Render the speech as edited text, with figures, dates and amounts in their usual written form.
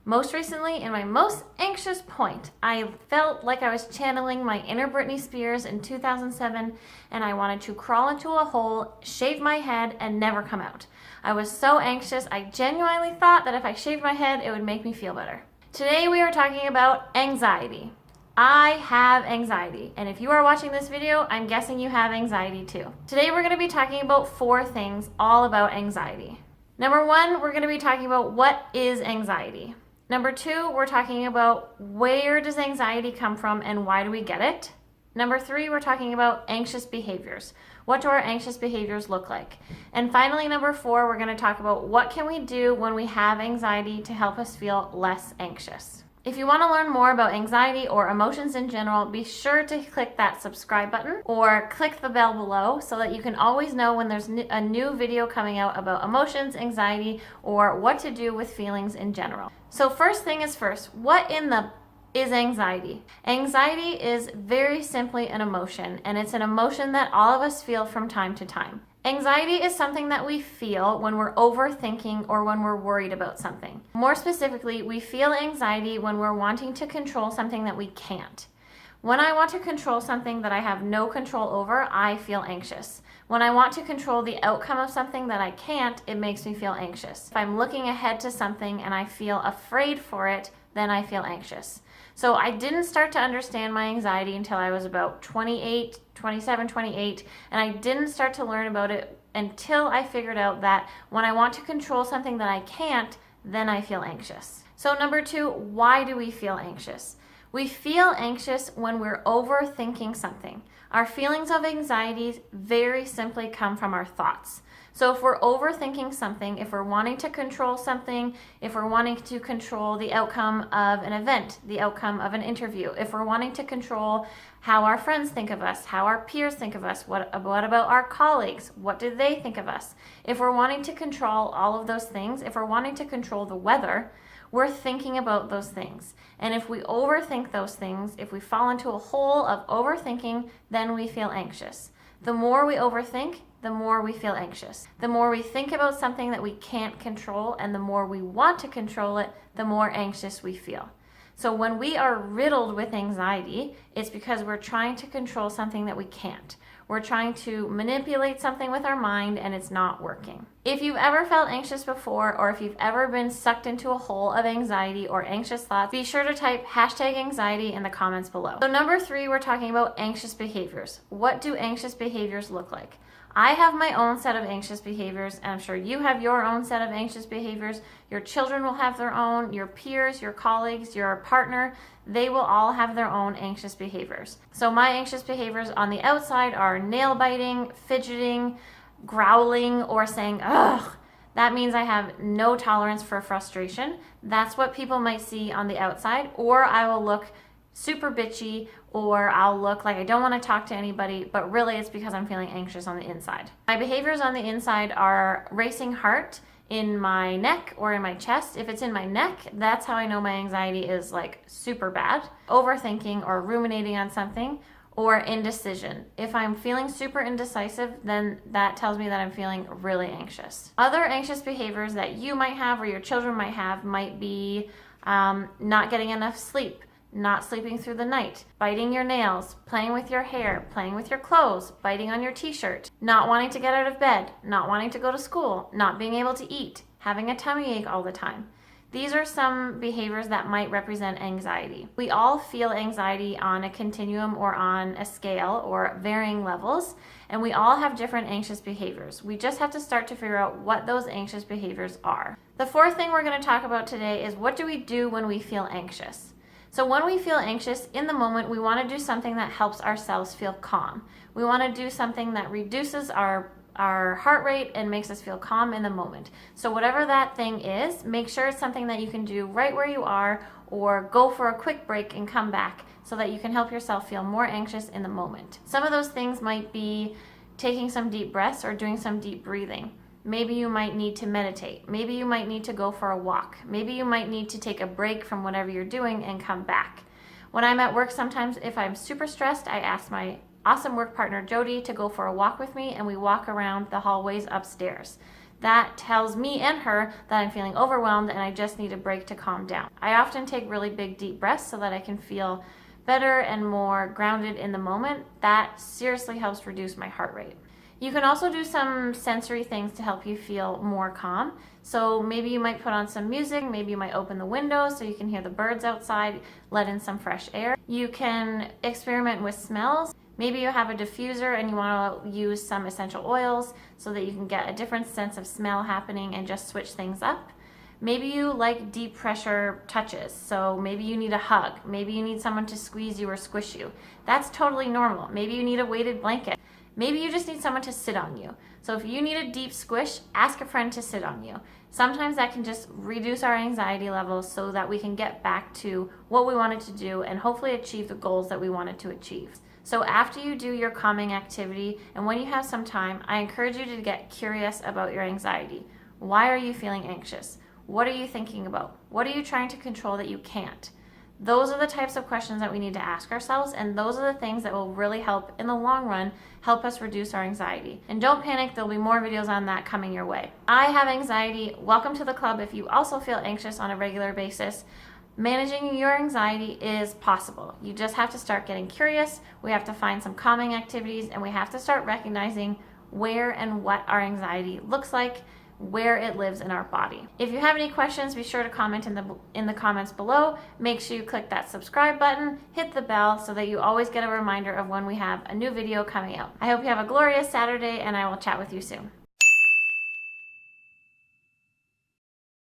Most recently, in my most anxious point, I felt like I was channeling my inner Britney Spears in 2007, and I wanted to crawl into a hole, shave my head, and never come out. I was so anxious, I genuinely thought that if I shaved my head, it would make me feel better. Today we are talking about anxiety. I have anxiety, and if you are watching this video, I'm guessing you have anxiety too. Today we're going to be talking about 4 things all about anxiety. Number 1, we're going to be talking about what is anxiety. Number 2, we're talking about where does anxiety come from and why do we get it? Number 3, we're talking about anxious behaviors. What do our anxious behaviors look like? And finally, number 4, we're going to talk about what can we do when we have anxiety to help us feel less anxious. If you want to learn more about anxiety or emotions in general, be sure to click that subscribe button or click the bell below so that you can always know when there's a new video coming out about emotions, anxiety, or what to do with feelings in general. So first thing is first, what in the is anxiety? Anxiety is very simply an emotion, and it's an emotion that all of us feel from time to time. Anxiety is something that we feel when we're overthinking or when we're worried about something. More specifically, we feel anxiety when we're wanting to control something that we can't. When I want to control something that I have no control over, I feel anxious. When I want to control the outcome of something that I can't, it makes me feel anxious. If I'm looking ahead to something and I feel afraid for it, then I feel anxious. So I didn't start to understand my anxiety until I was about 27, 28, and I didn't start to learn about it until I figured out that when I want to control something that I can't, then I feel anxious. So number 2, why do we feel anxious? We feel anxious when we're overthinking something. Our feelings of anxiety very simply come from our thoughts. So if we're overthinking something, if we're wanting to control something, if we're wanting to control the outcome of an event, the outcome of an interview, if we're wanting to control how our friends think of us, how our peers think of us, what about our colleagues, what do they think of us? If we're wanting to control all of those things, if we're wanting to control the weather, we're thinking about those things. And if we overthink those things, if we fall into a hole of overthinking, then we feel anxious. The more we overthink, the more we feel anxious. The more we think about something that we can't control and the more we want to control it, the more anxious we feel. So when we are riddled with anxiety, it's because we're trying to control something that we can't. We're trying to manipulate something with our mind and it's not working. If you've ever felt anxious before, or if you've ever been sucked into a hole of anxiety or anxious thoughts, be sure to type #anxiety in the comments below. So number 3, we're talking about anxious behaviors. What do anxious behaviors look like? I have my own set of anxious behaviors, and I'm sure you have your own set of anxious behaviors. Your children will have their own, your peers, your colleagues, your partner, they will all have their own anxious behaviors. So my anxious behaviors on the outside are nail biting, fidgeting, growling, or saying, ugh. That means I have no tolerance for frustration. That's what people might see on the outside, or I will look super bitchy, or I'll look like I don't want to talk to anybody, but really it's because I'm feeling anxious on the inside. My behaviors on the inside are racing heart in my neck or in my chest. If it's in my neck, that's how I know my anxiety is like super bad. Overthinking or ruminating on something, or indecision. If I'm feeling super indecisive, then that tells me that I'm feeling really anxious. Other anxious behaviors that you might have or your children might have might be not getting enough sleep, not sleeping through the night, biting your nails, playing with your hair, playing with your clothes, biting on your t-shirt, not wanting to get out of bed, not wanting to go to school, not being able to eat, having a tummy ache all the time. These are some behaviors that might represent anxiety. We all feel anxiety on a continuum or on a scale or varying levels, and we all have different anxious behaviors. We just have to start to figure out what those anxious behaviors are. The 4th thing we're going to talk about today is what do we do when we feel anxious? So when we feel anxious, in the moment, we want to do something that helps ourselves feel calm. We want to do something that reduces our heart rate and makes us feel calm in the moment. So whatever that thing is, make sure it's something that you can do right where you are, or go for a quick break and come back so that you can help yourself feel more anxious in the moment. Some of those things might be taking some deep breaths or doing some deep breathing. Maybe you might need to meditate. Maybe you might need to go for a walk. Maybe you might need to take a break from whatever you're doing and come back. When I'm at work, sometimes if I'm super stressed, I ask my awesome work partner Jody to go for a walk with me, and we walk around the hallways upstairs. That tells me and her that I'm feeling overwhelmed and I just need a break to calm down. I often take really big deep breaths so that I can feel better and more grounded in the moment. That seriously helps reduce my heart rate. You can also do some sensory things to help you feel more calm. So maybe you might put on some music, maybe you might open the window so you can hear the birds outside, let in some fresh air. You can experiment with smells. Maybe you have a diffuser and you want to use some essential oils so that you can get a different sense of smell happening and just switch things up. Maybe you like deep pressure touches, so maybe you need a hug. Maybe you need someone to squeeze you or squish you. That's totally normal. Maybe you need a weighted blanket. Maybe you just need someone to sit on you. So if you need a deep squish, ask a friend to sit on you. Sometimes that can just reduce our anxiety levels so that we can get back to what we wanted to do and hopefully achieve the goals that we wanted to achieve. So after you do your calming activity and when you have some time, I encourage you to get curious about your anxiety. Why are you feeling anxious? What are you thinking about? What are you trying to control that you can't? Those are the types of questions that we need to ask ourselves, and those are the things that will really help in the long run, help us reduce our anxiety. And don't panic, there'll be more videos on that coming your way. I have anxiety. Welcome to the club if you also feel anxious on a regular basis. Managing your anxiety is possible. You just have to start getting curious. We have to find some calming activities, and we have to start recognizing where and what our anxiety looks like, where it lives in our body. If you have any questions, be sure to comment in the comments below. Make sure you click that subscribe button, hit the bell so that you always get a reminder of when we have a new video coming out. I hope you have a glorious Saturday, and I will chat with you soon.